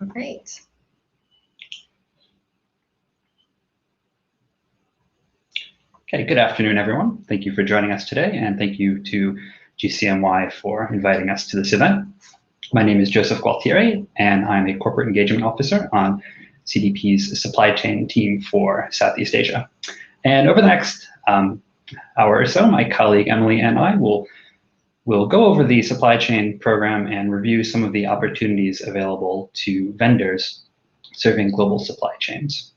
All right. Okay, good afternoon, everyone. Thank you for joining us today, and thank you to GCMY for inviting us to this event. My name is Joseph Gualtieri, and I'm a Corporate Engagement Officer on CDP's supply chain team for Southeast Asia. And over the next hour or so, my colleague Emily and I will go over the supply chain program and review some of the opportunities available to vendors serving global supply chains.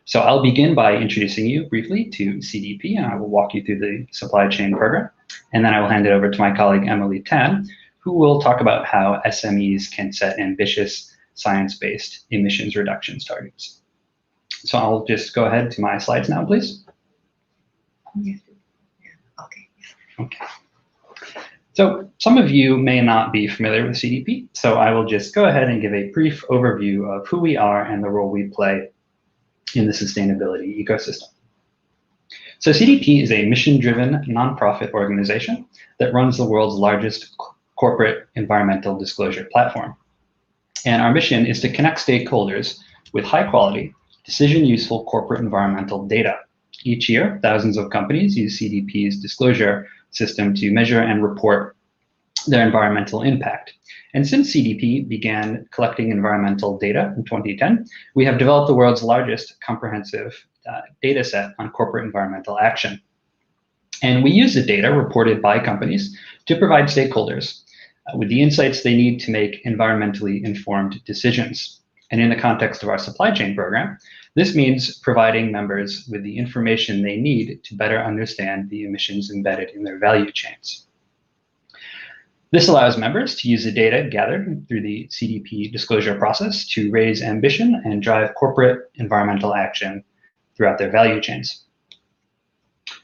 So I'll begin by introducing you briefly to CDP, and I will walk you through the supply chain program. And then I will hand it over to my colleague Emily Tan, who will talk about how SMEs can set ambitious science-based emissions reductions targets. So I'll just go ahead to my slides now, please. Yeah. Okay. So some of you may not be familiar with CDP, so I will just go ahead and give a brief overview of who we are and the role we play in the sustainability ecosystem. So CDP is a mission-driven nonprofit organization that runs the world's largest corporate environmental disclosure platform. And our mission is to connect stakeholders with high-quality, decision-useful corporate environmental data. Each year, thousands of companies use CDP's disclosure system to measure and report their environmental impact. And since CDP began collecting environmental data in 2010, we have developed the world's largest comprehensive data set on corporate environmental action. And we use the data reported by companies to provide stakeholders with the insights they need to make environmentally informed decisions. And in the context of our supply chain program, this means providing members with the information they need to better understand the emissions embedded in their value chains. This allows members to use the data gathered through the CDP disclosure process to raise ambition and drive corporate environmental action throughout their value chains.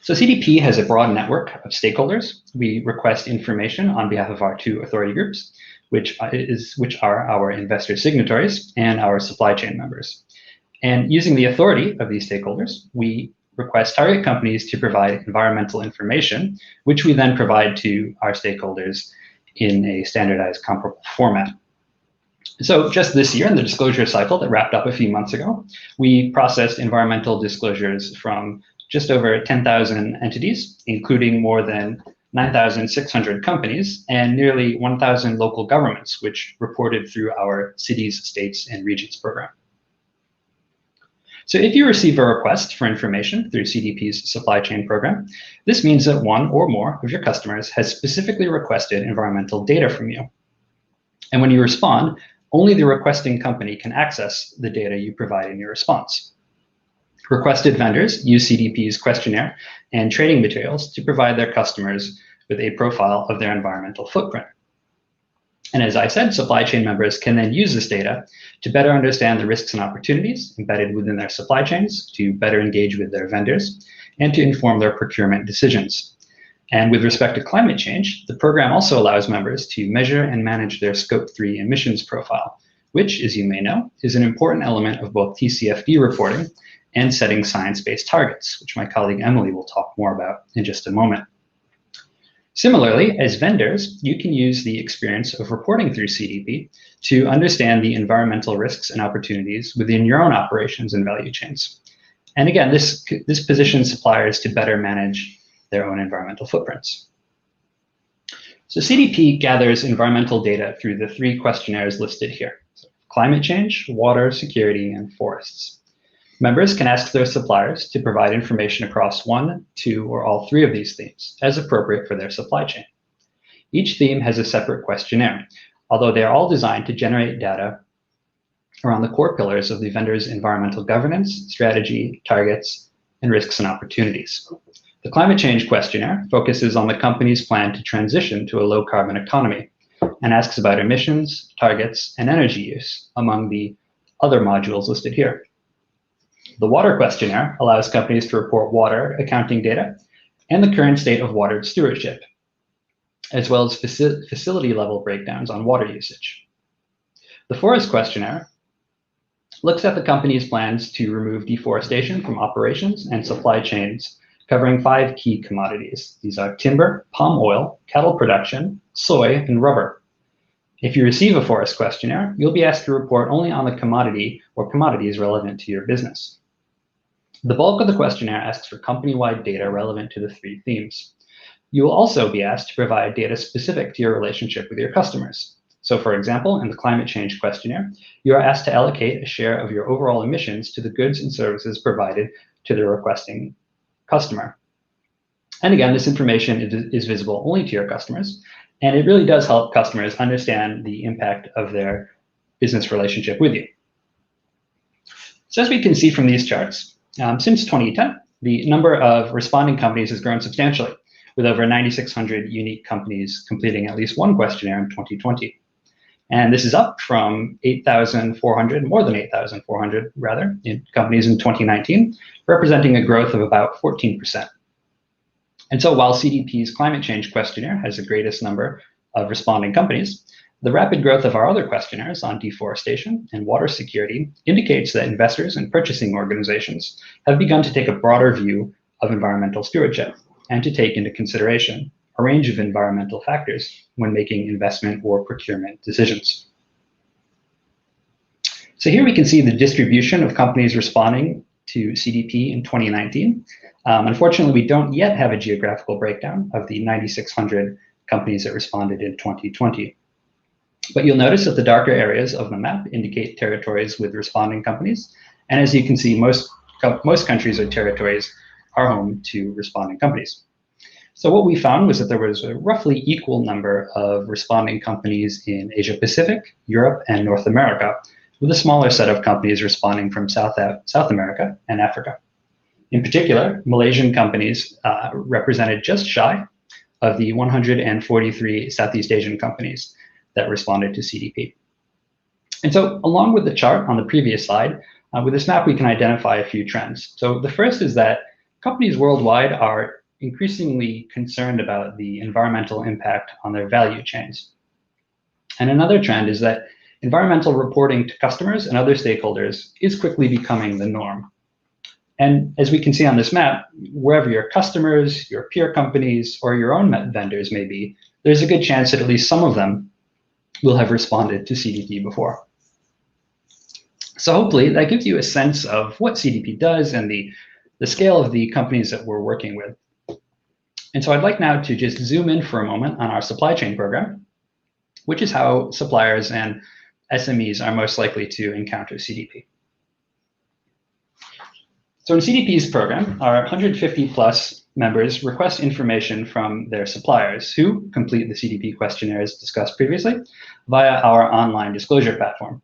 So CDP has a broad network of stakeholders. We request information on behalf of our two authority groups, which are our investor signatories and our supply chain members. And using the authority of these stakeholders, we request target companies to provide environmental information, which we then provide to our stakeholders in a standardized comparable format. So just this year, in the disclosure cycle that wrapped up a few months ago, we processed environmental disclosures from just over 10,000 entities, including more than 9,600 companies and nearly 1,000 local governments, which reported through our cities, states, and regions program. So if you receive a request for information through CDP's supply chain program, this means that one or more of your customers has specifically requested environmental data from you. And when you respond, only the requesting company can access the data you provide in your response. Requested vendors use CDP's questionnaire and training materials to provide their customers with a profile of their environmental footprint. And as I said, supply chain members can then use this data to better understand the risks and opportunities embedded within their supply chains, to better engage with their vendors, and to inform their procurement decisions. And with respect to climate change, the program also allows members to measure and manage their Scope 3 emissions profile, which, as you may know, is an important element of both TCFD reporting and setting science-based targets, which my colleague Emily will talk more about in just a moment. Similarly, as vendors, you can use the experience of reporting through CDP to understand the environmental risks and opportunities within your own operations and value chains. And again, this positions suppliers to better manage their own environmental footprints. So CDP gathers environmental data through the three questionnaires listed here: climate change, water, security, and forests. Members can ask their suppliers to provide information across one, two, or all three of these themes, as appropriate for their supply chain. Each theme has a separate questionnaire, although they are all designed to generate data around the core pillars of the vendor's environmental governance, strategy, targets, and risks and opportunities. The climate change questionnaire focuses on the company's plan to transition to a low-carbon economy and asks about emissions, targets, and energy use, among the other modules listed here. The water questionnaire allows companies to report water accounting data and the current state of water stewardship, as well as facility level breakdowns on water usage. The forest questionnaire looks at the company's plans to remove deforestation from operations and supply chains, covering 5 key commodities. These are timber, palm oil, cattle production, soy, and rubber. If you receive a forest questionnaire, you'll be asked to report only on the commodity or commodities relevant to your business. The bulk of the questionnaire asks for company-wide data relevant to the 3 themes. You will also be asked to provide data specific to your relationship with your customers. So for example, in the climate change questionnaire, you are asked to allocate a share of your overall emissions to the goods and services provided to the requesting customer. And again, this information is visible only to your customers, and it really does help customers understand the impact of their business relationship with you. So as we can see from these charts, since 2010, the number of responding companies has grown substantially, with over 9,600 unique companies completing at least one questionnaire in 2020. And this is up from 8,400, more than 8,400 rather, in companies in 2019, representing a growth of about 14%. And so while CDP's climate change questionnaire has the greatest number of responding companies, the rapid growth of our other questionnaires on deforestation and water security indicates that investors and purchasing organizations have begun to take a broader view of environmental stewardship and to take into consideration a range of environmental factors when making investment or procurement decisions. So here we can see the distribution of companies responding to CDP in 2019. Unfortunately, we don't yet have a geographical breakdown of the 9,600 companies that responded in 2020. But you'll notice that the darker areas of the map indicate territories with responding companies. And as you can see, most countries or territories are home to responding companies. So what we found was that there was a roughly equal number of responding companies in Asia Pacific, Europe, and North America, with a smaller set of companies responding from South America and Africa. In particular, Malaysian companies represented just shy of the 143 Southeast Asian companies that responded to CDP. And so along with the chart on the previous slide, with this map we can identify a few trends. So the first is that companies worldwide are increasingly concerned about the environmental impact on their value chains. And another trend is that environmental reporting to customers and other stakeholders is quickly becoming the norm. And as we can see on this map, wherever your customers, your peer companies, or your own vendors may be, there's a good chance that at least some of them will have responded to CDP before. So hopefully that gives you a sense of what CDP does and the scale of the companies that we're working with. And so I'd like now to just zoom in for a moment on our supply chain program, which is how suppliers and SMEs are most likely to encounter CDP. So in CDP's program, our 150 plus members request information from their suppliers who complete the CDP questionnaires discussed previously via our online disclosure platform.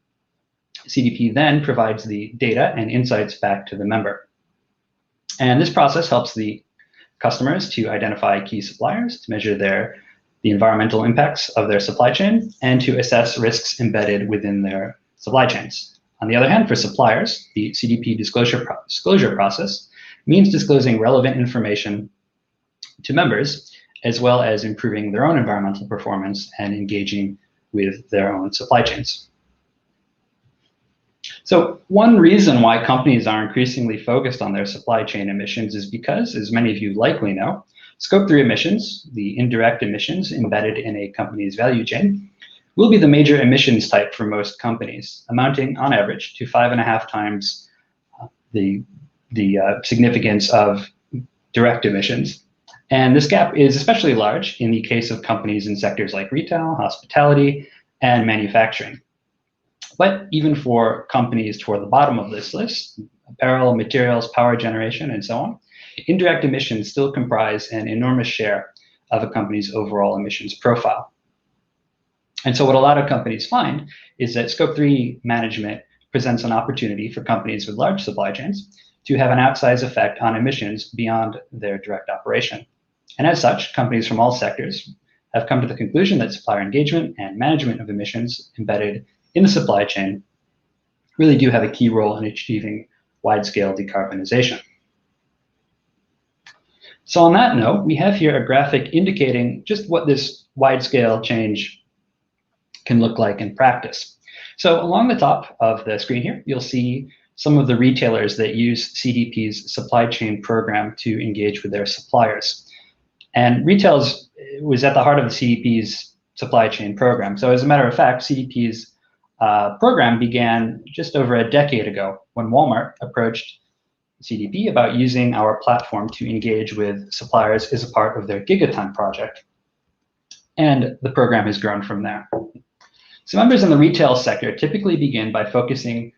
CDP then provides the data and insights back to the member. And this process helps the customers to identify key suppliers, to measure the environmental impacts of their supply chain, and to assess risks embedded within their supply chains. On the other hand, for suppliers, the CDP disclosure process means disclosing relevant information to members, as well as improving their own environmental performance and engaging with their own supply chains. So one reason why companies are increasingly focused on their supply chain emissions is because, as many of you likely know, Scope 3 emissions, the indirect emissions embedded in a company's value chain, will be the major emissions type for most companies, amounting on average to 5.5 times the significance of direct emissions. And this gap is especially large in the case of companies in sectors like retail, hospitality, and manufacturing. But even for companies toward the bottom of this list, apparel, materials, power generation, and so on, indirect emissions still comprise an enormous share of a company's overall emissions profile. And so what a lot of companies find is that Scope 3 management presents an opportunity for companies with large supply chains to have an outsized effect on emissions beyond their direct operation. And as such, companies from all sectors have come to the conclusion that supplier engagement and management of emissions embedded in the supply chain really do have a key role in achieving wide-scale decarbonization. So on that note, we have here a graphic indicating just what this wide-scale change can look like in practice. So along the top of the screen here, you'll see some of the retailers that use CDP's supply chain program to engage with their suppliers. And retail was at the heart of the CDP's supply chain program. So as a matter of fact, CDP's program began just over a decade ago when Walmart approached CDP about using our platform to engage with suppliers as a part of their Gigaton project. And the program has grown from there. So members in the retail sector typically begin by focusing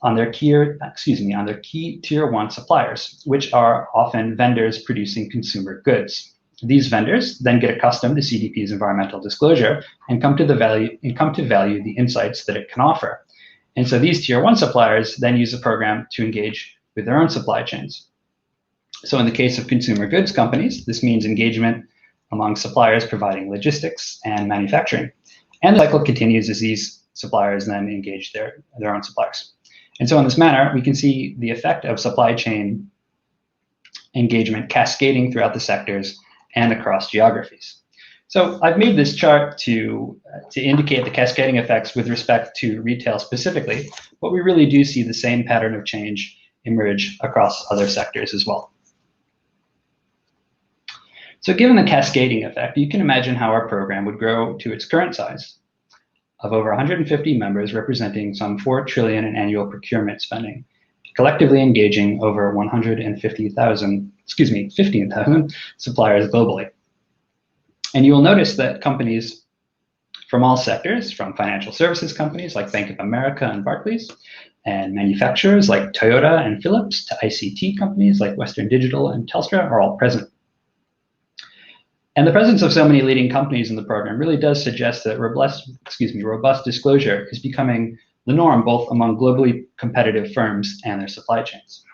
on their key tier 1 suppliers, which are often vendors producing consumer goods. These vendors then get accustomed to CDP's environmental disclosure and come to value the insights that it can offer. And so these tier 1 suppliers then use the program to engage with their own supply chains. So in the case of consumer goods companies, this means engagement among suppliers providing logistics and manufacturing. And the cycle continues as these suppliers then engage their own suppliers. And so in this manner, we can see the effect of supply chain engagement cascading throughout the sectors and across geographies. So I've made this chart to indicate the cascading effects with respect to retail specifically, but we really do see the same pattern of change emerge across other sectors as well. So given the cascading effect, you can imagine how our program would grow to its current size of over 150 members representing some 4 trillion in annual procurement spending, collectively engaging over 15,000 suppliers globally. And you will notice that companies from all sectors, from financial services companies like Bank of America and Barclays, and manufacturers like Toyota and Philips, to ICT companies like Western Digital and Telstra are all present. And the presence of so many leading companies in the program really does suggest that robust disclosure is becoming the norm both among globally competitive firms and their supply chains.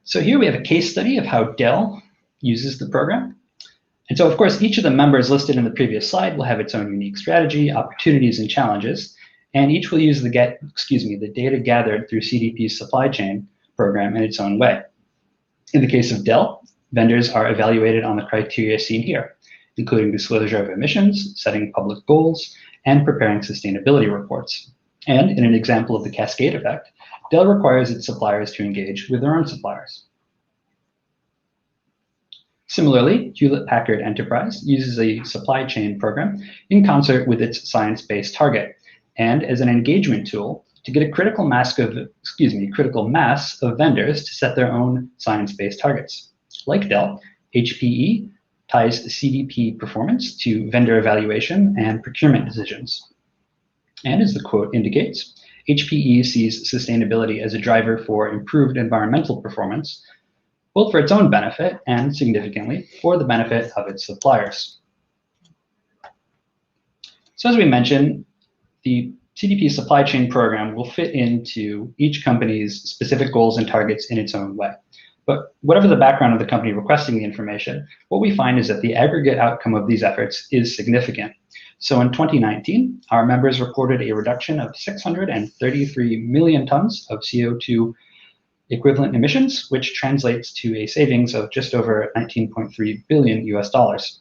So here we have a case study of how Dell uses the program. And so of course, each of the members listed in the previous slide will have its own unique strategy, opportunities, and challenges, and each will use the data gathered through CDP's supply chain program in its own way. In the case of Dell, vendors are evaluated on the criteria seen here, including disclosure of emissions, setting public goals, and preparing sustainability reports. And in an example of the cascade effect, Dell requires its suppliers to engage with their own suppliers. Similarly, Hewlett-Packard Enterprise uses a supply chain program in concert with its science-based target, and as an engagement tool to get a critical mass of vendors to set their own science-based targets. Like Dell, HPE ties CDP performance to vendor evaluation and procurement decisions. And as the quote indicates, HPE sees sustainability as a driver for improved environmental performance, both for its own benefit and, significantly, for the benefit of its suppliers. So as we mentioned, the CDP supply chain program will fit into each company's specific goals and targets in its own way. But whatever the background of the company requesting the information, what we find is that the aggregate outcome of these efforts is significant. So in 2019, our members reported a reduction of 633 million tons of CO2 equivalent emissions, which translates to a savings of just over 19.3 billion US dollars.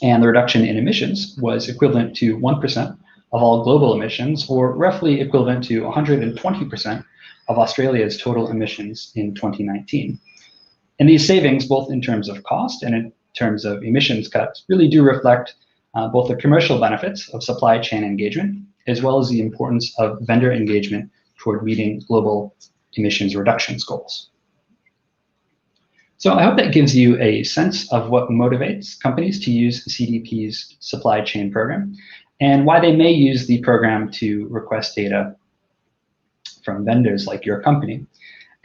And the reduction in emissions was equivalent to 1% of all global emissions, or roughly equivalent to 120% of Australia's total emissions in 2019. And these savings, both in terms of cost and in terms of emissions cuts, really do reflect both the commercial benefits of supply chain engagement, as well as the importance of vendor engagement toward meeting global emissions reductions goals. So I hope that gives you a sense of what motivates companies to use CDP's supply chain program and why they may use the program to request data from vendors like your company.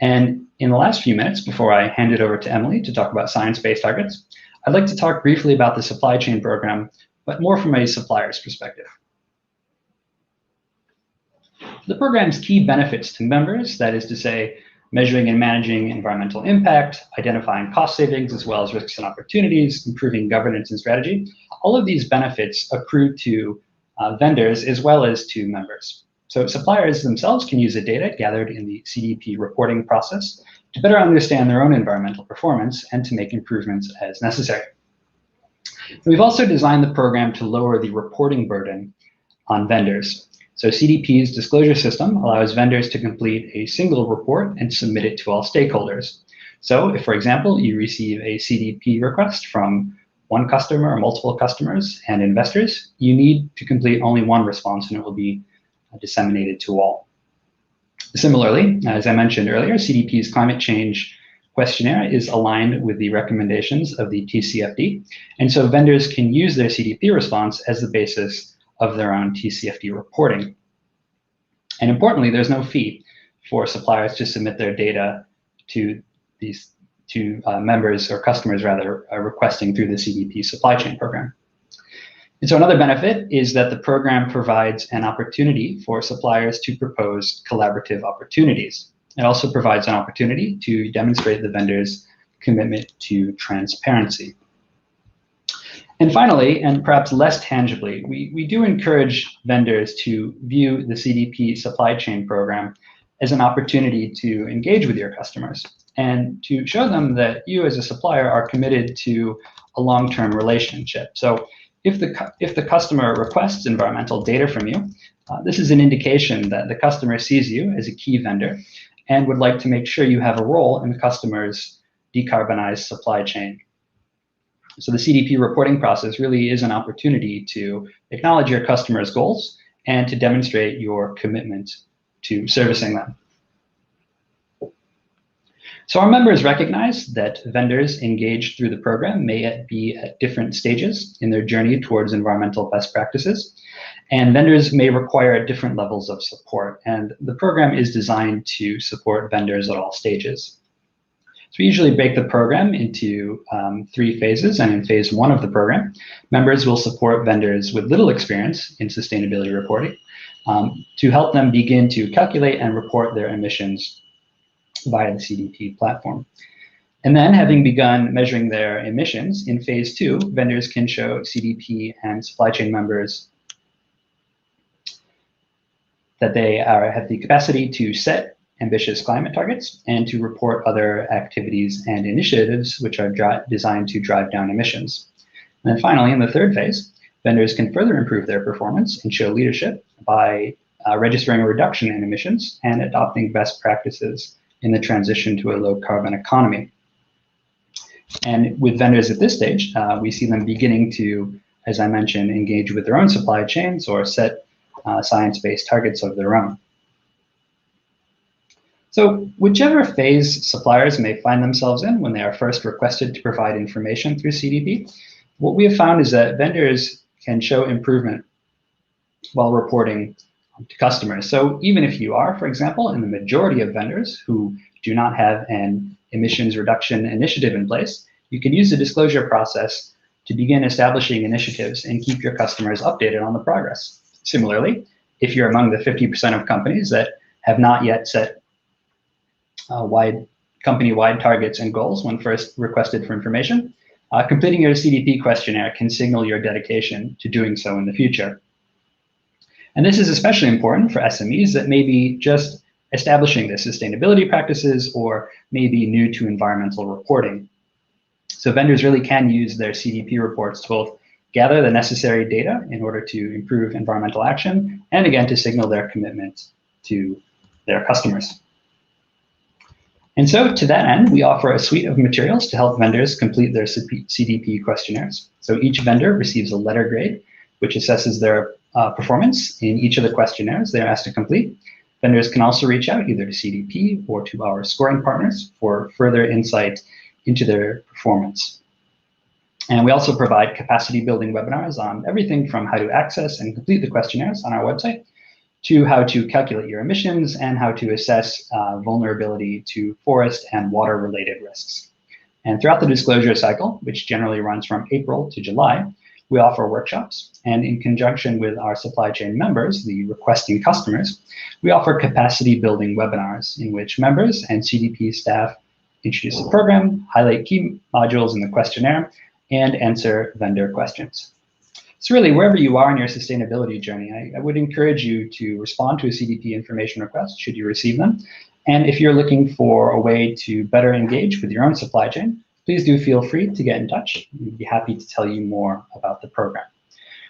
And in the last few minutes, before I hand it over to Emily to talk about science-based targets, I'd like to talk briefly about the supply chain program, but more from a supplier's perspective. The program's key benefits to members, that is to say, measuring and managing environmental impact, identifying cost savings, as well as risks and opportunities, improving governance and strategy, all of these benefits accrue to vendors as well as to members. So suppliers themselves can use the data gathered in the CDP reporting process to better understand their own environmental performance and to make improvements as necessary. We've also designed the program to lower the reporting burden on vendors. So CDP's disclosure system allows vendors to complete a single report and submit it to all stakeholders. So if, for example, you receive a CDP request from one customer or multiple customers and investors, you need to complete only one response and it will be disseminated to all. Similarly, as I mentioned earlier, CDP's climate change questionnaire is aligned with the recommendations of the TCFD, and so vendors can use their CDP response as the basis of their own TCFD reporting. And importantly, there's no fee for suppliers to submit their data to these members or customers rather requesting through the CDP supply chain program. And so another benefit is that the program provides an opportunity for suppliers to propose collaborative opportunities. It also provides an opportunity to demonstrate the vendor's commitment to transparency. And finally, and perhaps less tangibly, we do encourage vendors to view the CDP supply chain program as an opportunity to engage with your customers and to show them that you as a supplier are committed to a long-term relationship. So if the customer requests environmental data from you, this is an indication that the customer sees you as a key vendor and would like to make sure you have a role in the customer's decarbonized supply chain. So the CDP reporting process really is an opportunity to acknowledge your customers' goals and to demonstrate your commitment to servicing them. So our members recognize that vendors engaged through the program may be at different stages in their journey towards environmental best practices, and vendors may require different levels of support, and the program is designed to support vendors at all stages. So we usually break the program into 3 phases, and in phase 1 of the program, members will support vendors with little experience in sustainability reporting to help them begin to calculate and report their emissions via the CDP platform. And then, having begun measuring their emissions, in phase 2, vendors can show CDP and supply chain members that they have the capacity to set ambitious climate targets and to report other activities and initiatives which are designed to drive down emissions. And then finally, in the 3rd phase, vendors can further improve their performance and show leadership by registering a reduction in emissions and adopting best practices in the transition to a low carbon economy. And with vendors at this stage, we see them beginning to, as I mentioned, engage with their own supply chains or set science-based targets of their own. So whichever phase suppliers may find themselves in when they are first requested to provide information through CDP, what we have found is that vendors can show improvement while reporting to customers. So even if you are, for example, in the majority of vendors who do not have an emissions reduction initiative in place, you can use the disclosure process to begin establishing initiatives and keep your customers updated on the progress. Similarly, if you're among the 50% of companies that have not yet set company-wide targets and goals when first requested for information, completing your CDP questionnaire can signal your dedication to doing so in the future. And this is especially important for SMEs that may be just establishing their sustainability practices or may be new to environmental reporting. So vendors really can use their CDP reports to both gather the necessary data in order to improve environmental action and again to signal their commitment to their customers. And so to that end, we offer a suite of materials to help vendors complete their CDP questionnaires. So each vendor receives a letter grade, which assesses their performance in each of the questionnaires they're asked to complete. Vendors can also reach out either to CDP or to our scoring partners for further insight into their performance. And we also provide capacity building webinars on everything from how to access and complete the questionnaires on our website to how to calculate your emissions and how to assess vulnerability to forest and water related risks. And throughout the disclosure cycle, which generally runs from April to July, we offer workshops, and in conjunction with our supply chain members, the requesting customers, we offer capacity building webinars in which members and CDP staff introduce the program, highlight key modules in the questionnaire, and answer vendor questions. So really, wherever you are in your sustainability journey, I would encourage you to respond to a CDP information request should you receive them. And if you're looking for a way to better engage with your own supply chain, please do feel free to get in touch. We'd be happy to tell you more about the program.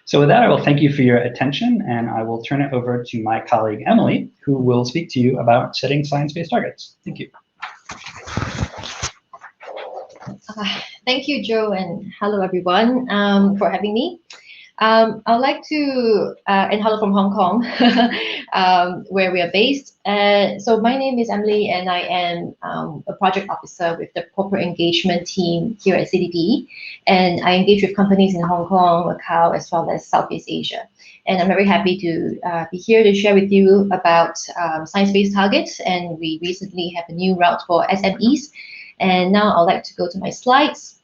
So with that, I will thank you for your attention, and I will turn it over to my colleague, Emily, who will speak to you about setting science-based targets. Thank you. Thank you, Joe, and hello, everyone, for having me. I'd like to, and hello from Hong Kong, where we are based. So my name is Emily, and I am a project officer with the corporate engagement team here at CDP. And I engage with companies in Hong Kong, Macau, as well as Southeast Asia. And I'm very happy to be here to share with you about science-based targets. And we recently have a new route for SMEs. And now I'd like to go to my slides.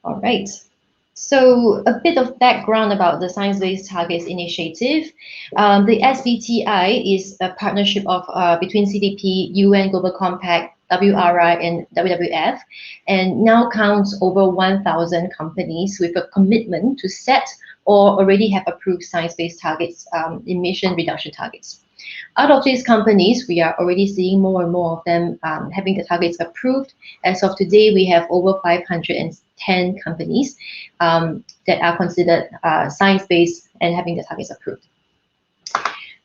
All right. So a bit of background about the Science-Based Targets Initiative. The SBTI is a partnership of between CDP, UN Global Compact, WRI, and WWF, and now counts over 1,000 companies with a commitment to set or already have approved science-based targets, emission reduction targets. Out of these companies, we are already seeing more and more of them having the targets approved. As of today, we have over 510 companies that are considered science-based and having the targets approved.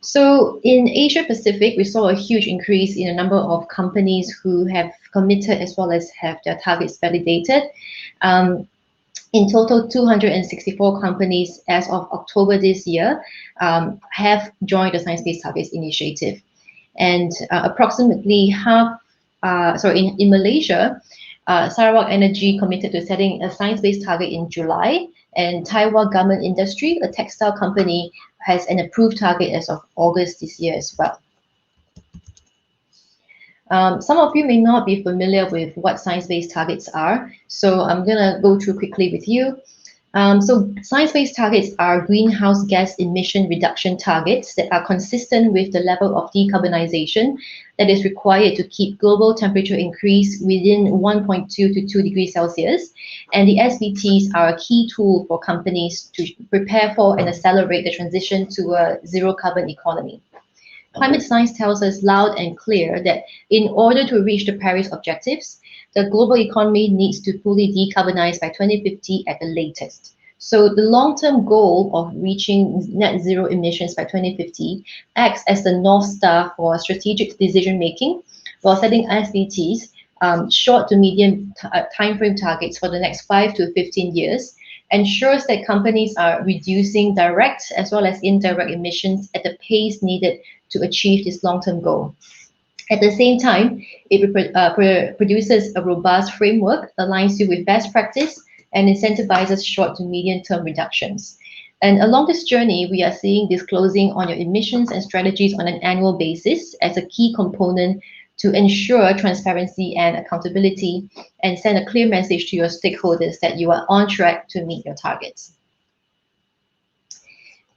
So in Asia Pacific, we saw a huge increase in the number of companies who have committed as well as have their targets validated. In total, 264 companies as of October this year have joined the Science-Based Targets Initiative. And approximately half, in Malaysia, Sarawak Energy committed to setting a science-based target in July, and Taiwan Garment Industry, a textile company, has an approved target as of August this year as well. Some of you may not be familiar with what science-based targets are, so I'm going to go through quickly with you. So science-based targets are greenhouse gas emission reduction targets that are consistent with the level of decarbonization that is required to keep global temperature increase within 1.2 to 2 degrees Celsius. And the SBTs are a key tool for companies to prepare for and accelerate the transition to a zero carbon economy. Climate science tells us loud and clear that in order to reach the Paris objectives, the global economy needs to fully decarbonize by 2050 at the latest. So the long-term goal of reaching net zero emissions by 2050 acts as the North Star for strategic decision-making, while setting SBTs, short to medium timeframe targets for the next 5 to 15 years, ensures that companies are reducing direct as well as indirect emissions at the pace needed to achieve this long-term goal. At the same time, it produces a robust framework, aligns you with best practice, and incentivizes short to medium-term reductions. And along this journey, we are seeing disclosing on your emissions and strategies on an annual basis as a key component to ensure transparency and accountability and send a clear message to your stakeholders that you are on track to meet your targets.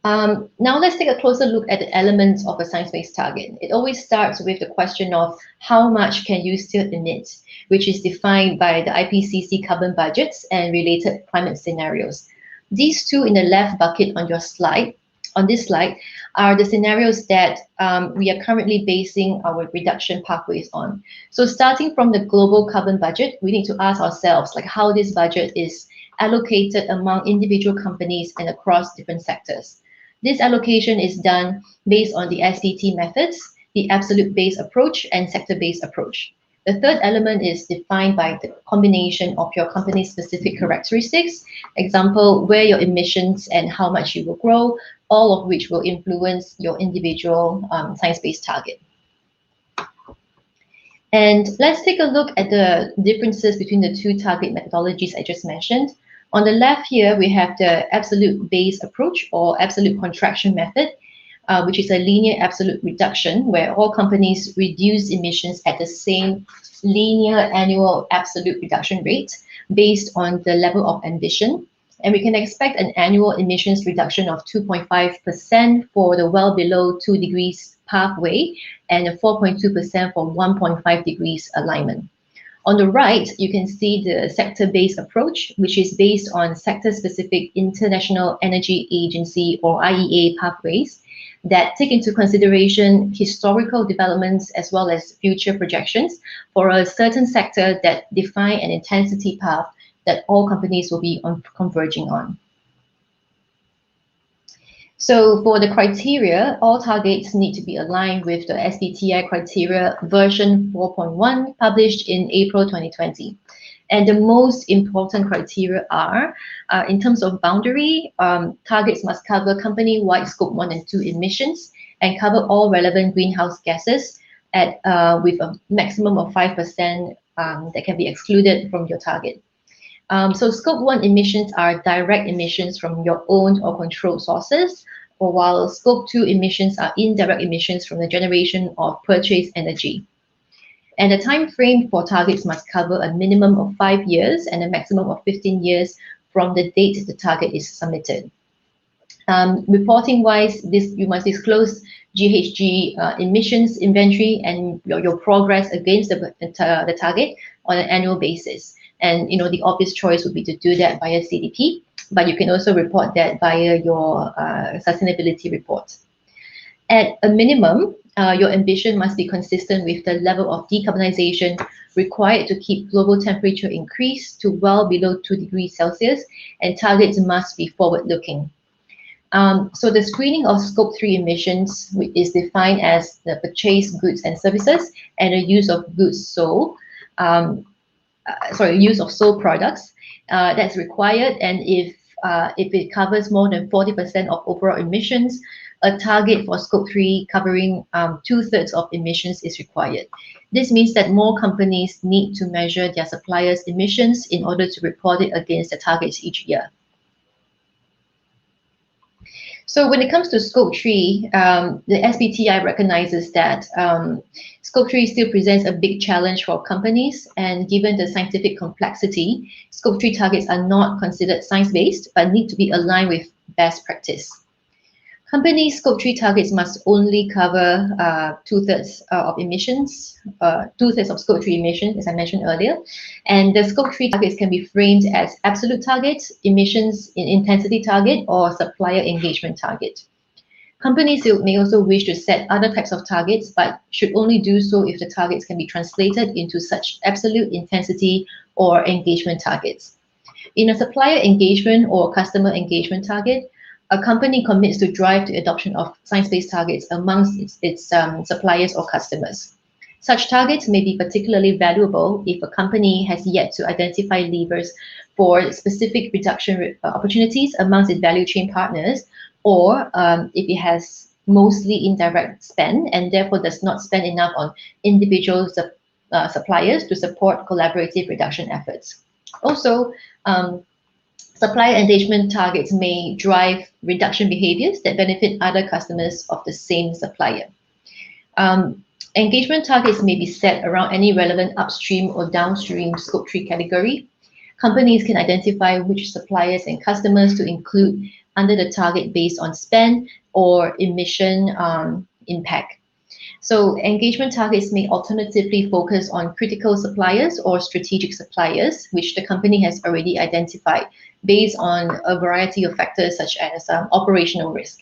Now let's take a closer look at the elements of a science-based target. It always starts with the question of how much can you still emit, which is defined by the IPCC carbon budgets and related climate scenarios. These two in the left bucket on your slide, on this slide, are the scenarios that we are currently basing our reduction pathways on. So starting from the global carbon budget, we need to ask ourselves like how this budget is allocated among individual companies and across different sectors. This allocation is done based on the SDT methods, the absolute-based approach, and sector-based approach. The third element is defined by the combination of your company's specific characteristics, example, where your emissions and how much you will grow, all of which will influence your individual science-based target. And let's take a look at the differences between the two target methodologies I just mentioned. On the left here, we have the absolute base approach or absolute contraction method, which is a linear absolute reduction where all companies reduce emissions at the same linear annual absolute reduction rate based on the level of ambition. And we can expect an annual emissions reduction of 2.5% for the well below 2 degrees pathway and a 4.2% for 1.5 degrees alignment. On the right, you can see the sector-based approach, which is based on sector-specific International Energy Agency or IEA pathways that take into consideration historical developments as well as future projections for a certain sector that define an intensity path that all companies will be converging on. So for the criteria, all targets need to be aligned with the SBTi criteria version 4.1 published in April 2020. And the most important criteria are, in terms of boundary, targets must cover company-wide scope 1 and 2 emissions and cover all relevant greenhouse gases at with a maximum of 5% that can be excluded from your target. So scope 1 emissions are direct emissions from your owned or controlled sources, or while scope 2 emissions are indirect emissions from the generation of purchased energy. And the time frame for targets must cover a minimum of 5 years and a maximum of 15 years from the date the target is submitted. Reporting-wise, you must disclose GHG emissions inventory and your progress against the target on an annual basis. And the obvious choice would be to do that via CDP, but you can also report that via your sustainability report. At a minimum, your ambition must be consistent with the level of decarbonization required to keep global temperature increase to well below 2 degrees Celsius, and targets must be forward-looking. So the screening of scope 3 emissions is defined as the purchased goods and services and the use of goods sold, use of sold products that's required. And if it covers more than 40% of overall emissions, a target for scope 3 covering 2/3 of emissions is required. This means that more companies need to measure their suppliers' emissions in order to report it against the targets each year. So when it comes to scope 3, the SBTi recognizes that scope 3 still presents a big challenge for companies, and given the scientific complexity, scope 3 targets are not considered science-based but need to be aligned with best practice. Companies' scope 3 targets must only cover 2/3 of emissions, 2/3 of scope 3 emissions, as I mentioned earlier. And the scope 3 targets can be framed as absolute targets, emissions in intensity target, or supplier engagement target. Companies may also wish to set other types of targets, but should only do so if the targets can be translated into such absolute intensity or engagement targets. In a supplier engagement or customer engagement target, a company commits to drive the adoption of science-based targets amongst its suppliers or customers. Such targets may be particularly valuable if a company has yet to identify levers for specific reduction opportunities amongst its value chain partners, or if it has mostly indirect spend and therefore does not spend enough on individual suppliers to support collaborative reduction efforts. Also, supplier engagement targets may drive reduction behaviors that benefit other customers of the same supplier. Engagement targets may be set around any relevant upstream or downstream scope 3 category. Companies can identify which suppliers and customers to include under the target based on spend or emission impact. So engagement targets may alternatively focus on critical suppliers or strategic suppliers, which the company has already identified based on a variety of factors such as operational risk.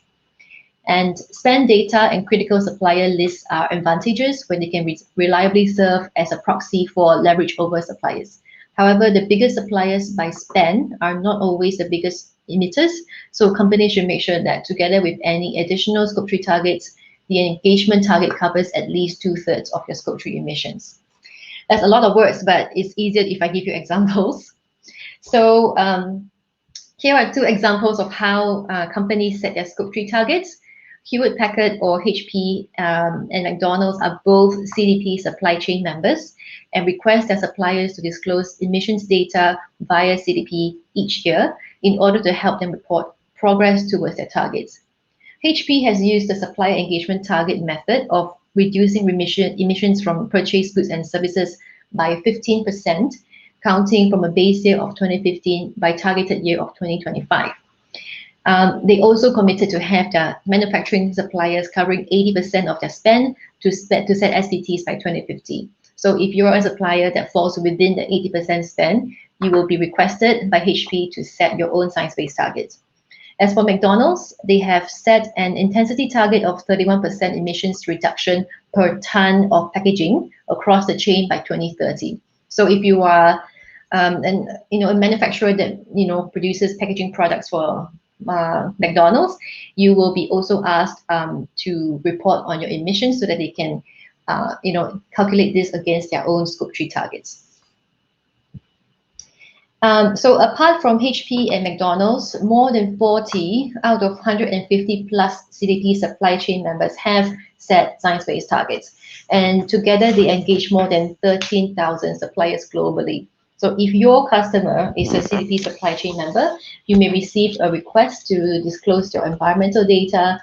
And spend data and critical supplier lists are advantageous when they can reliably serve as a proxy for leverage over suppliers. However, the biggest suppliers by spend are not always the biggest emitters, so companies should make sure that together with any additional scope 3 targets, the engagement target covers at least 2/3 of your scope 3 emissions. That's a lot of words, but it's easier if I give you examples. So here are 2 examples of how companies set their scope 3 targets. Hewlett-Packard, or HP, and McDonald's are both CDP supply chain members and request their suppliers to disclose emissions data via CDP each year in order to help them report progress towards their targets. HP has used the supplier engagement target method of reducing emissions from purchased goods and services by 15%, counting from a base year of 2015 by targeted year of 2025. They also committed to have their manufacturing suppliers covering 80% of their spend to set SBTs by 2050. So if you're a supplier that falls within the 80% spend, you will be requested by HP to set your own science-based targets. As for McDonald's, they have set an intensity target of 31% emissions reduction per ton of packaging across the chain by 2030. So if you are a manufacturer that produces packaging products for McDonald's, you will be also asked to report on your emissions so that they can calculate this against their own Scope 3 targets. So apart from HP and McDonald's, more than 40 out of 150 plus CDP supply chain members have set science-based targets. And together they engage more than 13,000 suppliers globally. So if your customer is a CDP supply chain member, you may receive a request to disclose your environmental data.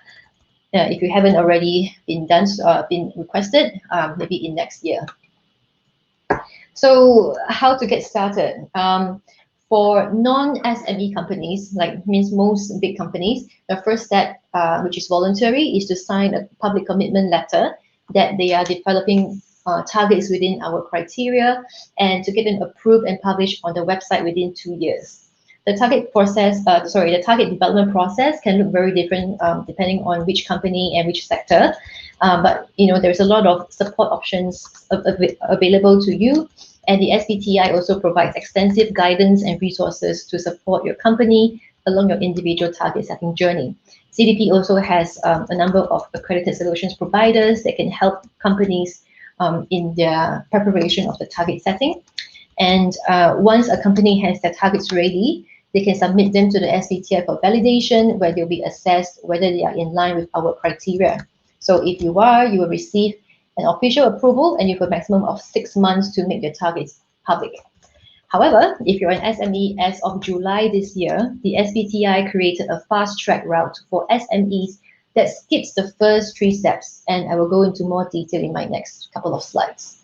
If you haven't already been requested, maybe in next year. So how to get started? For non-SME companies, means most big companies, the first step, which is voluntary, is to sign a public commitment letter that they are developing targets within our criteria and to get them approved and published on the website within 2 years. The target development process can look very different depending on which company and which sector. But there's a lot of support options available to you. And the SBTi also provides extensive guidance and resources to support your company along your individual target setting journey. CDP also has a number of accredited solutions providers that can help companies in their preparation of the target setting. And once a company has their targets ready, they can submit them to the SBTi for validation, where they'll be assessed whether they are in line with our criteria. So if you are, you will receive an official approval, and you have a maximum of 6 months to make your targets public. However, if you're an SME, as of July this year, the SBTi created a fast-track route for SMEs that skips the first 3 steps, and I will go into more detail in my next couple of slides.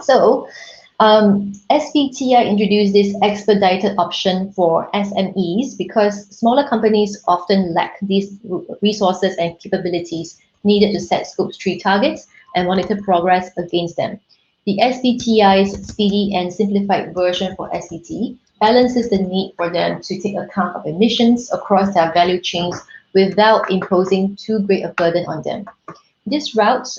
So, SBTi introduced this expedited option for SMEs because smaller companies often lack these resources and capabilities needed to set Scope 3 targets and monitor progress against them. The SBTi's speedy and simplified version for SBT balances the need for them to take account of emissions across their value chains without imposing too great a burden on them. This route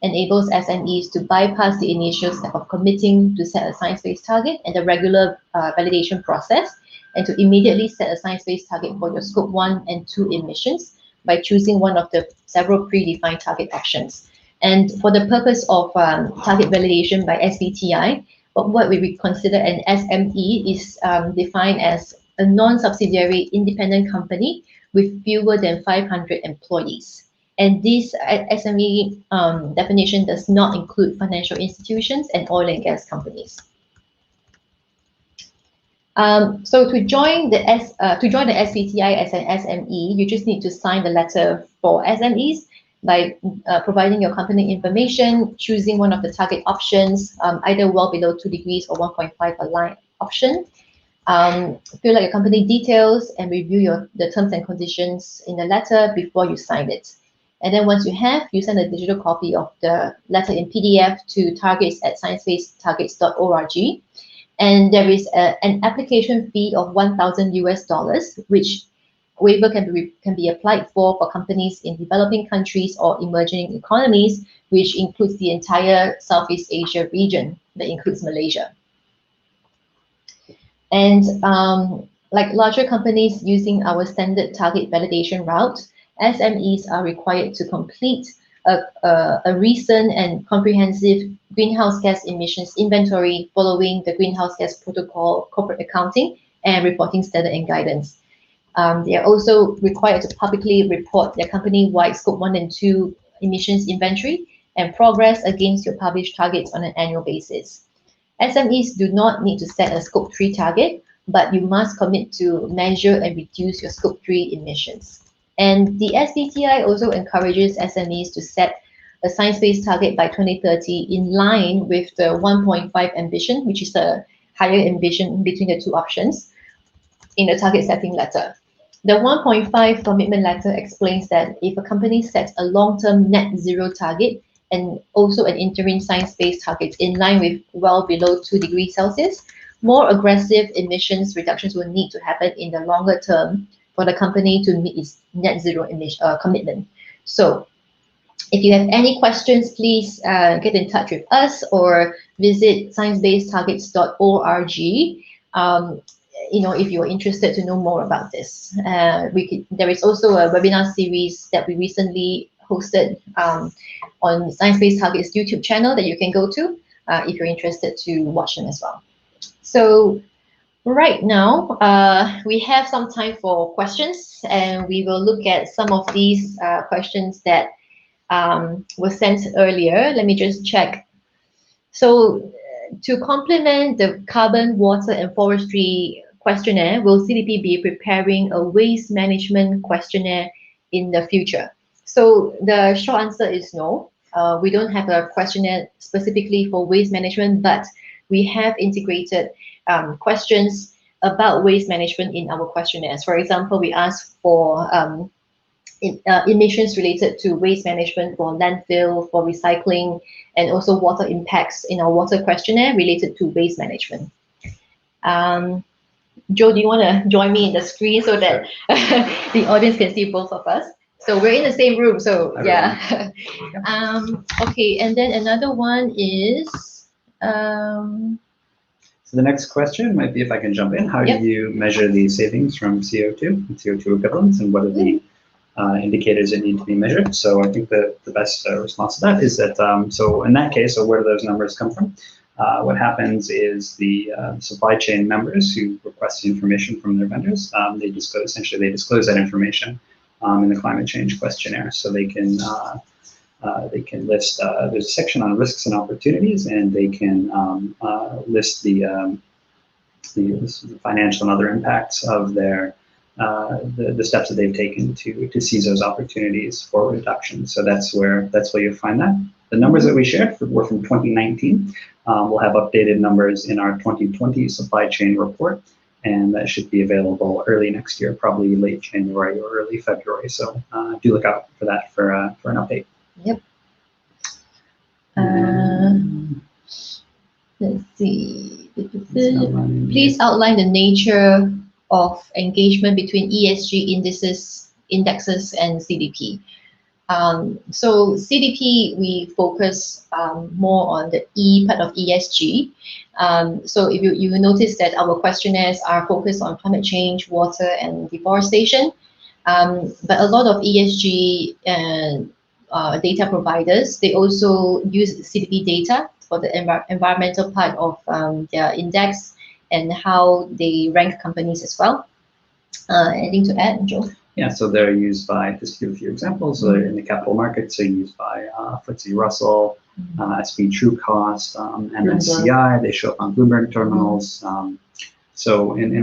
enables SMEs to bypass the initial step of committing to set a science-based target and the regular validation process, and to immediately set a science-based target for your Scope 1 and 2 emissions by choosing one of the several predefined target options. And for the purpose of target validation by SBTi, what we would consider an SME is defined as a non-subsidiary independent company with fewer than 500 employees. And this SME definition does not include financial institutions and oil and gas companies. So to join the SBTi as an SME, you just need to sign the letter for SMEs by providing your company information, choosing one of the target options, either well below 2 degrees or 1.5 aligned option. Fill out your company details and review the terms and conditions in the letter before you sign it. And then once you have, you send a digital copy of the letter in PDF to targets@sciencebasedtargets.org. And there is an application fee of $1,000, which waiver can be applied for companies in developing countries or emerging economies, which includes the entire Southeast Asia region, that includes Malaysia. And like larger companies using our standard target validation route, SMEs are required to complete a recent and comprehensive greenhouse gas emissions inventory following the Greenhouse Gas Protocol corporate accounting and reporting standard and guidance. They are also required to publicly report their company-wide Scope 1 and 2 emissions inventory and progress against your published targets on an annual basis. SMEs do not need to set a Scope 3 target, but you must commit to measure and reduce your Scope 3 emissions. And the SBTi also encourages SMEs to set a science-based target by 2030 in line with the 1.5 ambition, which is a higher ambition between the 2 options in the target setting letter. The 1.5 commitment letter explains that if a company sets a long-term net zero target and also an interim science-based target in line with well below 2 degrees Celsius, more aggressive emissions reductions will need to happen in the longer term for the company to meet its net zero commitment. So if you have any questions, please get in touch with us or visit sciencebasedtargets.org. if you're interested to know more about this. There is also a webinar series that we recently hosted on Science Based Targets YouTube channel that you can go to if you're interested to watch them as well. So right now, we have some time for questions, and we will look at some of these questions that were sent earlier. Let me just check. So to complement the carbon, water, and forestry questionnaire, will CDP be preparing a waste management questionnaire in the future? So the short answer is no. We don't have a questionnaire specifically for waste management, but we have integrated questions about waste management in our questionnaires. For example, we ask for emissions related to waste management for landfill, for recycling, and also water impacts in our water questionnaire related to waste management. Joe, do you want to join me in the screen so that the audience can see both of us? So we're in the same room, so yeah. Okay, and then another one is... So the next question might be, if I can jump in, how do you measure the savings from CO2 and CO2 equivalents, and what are the indicators that need to be measured? So I think the best response to that is that, so in that case, so where do those numbers come from? What happens is the supply chain members who request information from their vendors, they disclose that information in the climate change questionnaire. So they can list, there's a section on risks and opportunities, and they can list the financial and other impacts of their the steps that they've taken to seize those opportunities for reduction. So that's where you'll find that. The numbers that we shared were from 2019. We'll have updated numbers in our 2020 supply chain report, and that should be available early next year, probably late January or early February. So do look out for that for an update. Yep. Let's see. Please outline the nature of engagement between ESG indexes and CDP. So CDP, we focus more on the E part of ESG. So if you notice that our questionnaires are focused on climate change, water, and deforestation, but a lot of ESG data providers, they also use CDP data for the environmental part of their index and how they rank companies as well. Anything to add, Joe? Yeah, so they're used by, just to give a few examples, so they're in the capital markets, they're used by FTSE Russell, SP True Cost, MSCI, they show up on Bloomberg terminals. And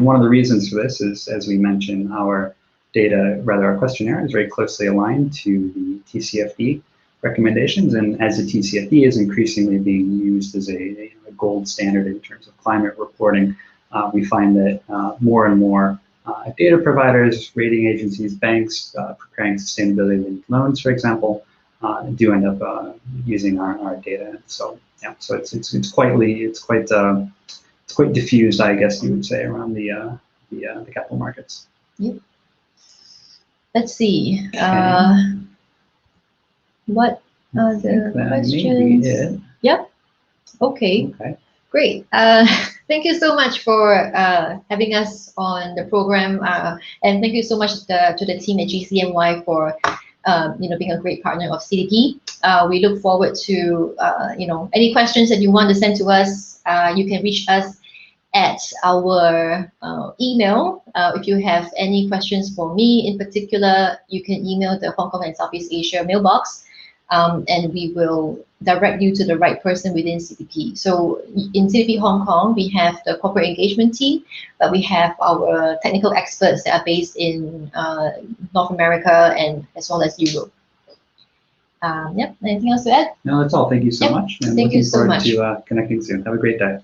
one of the reasons for this is, as we mentioned, our questionnaire is very closely aligned to the TCFD recommendations, and as the TCFD is increasingly being used as a gold standard in terms of climate reporting, we find that more and more data providers, rating agencies, banks preparing sustainability-linked loans, for example, do end up using our data. So yeah, so it's quite diffused, I guess you would say, around the capital markets. Yep. Let's see. What are the questions? Yep. Okay. Great. Thank you so much for having us on the program, and thank you so much to the team at GCNY for being a great partner of CDP. We look forward to any questions that you want to send to us. You can reach us at our email. If you have any questions for me in particular, you can email the Hong Kong and Southeast Asia mailbox, and we will direct you to the right person within CDP. So in CDP Hong Kong, we have the corporate engagement team, but we have our technical experts that are based in North America and as well as Europe. Yep. Anything else to add? No, that's all. Thank you so much. And thank you so looking much. forward to connecting soon. Have a great day.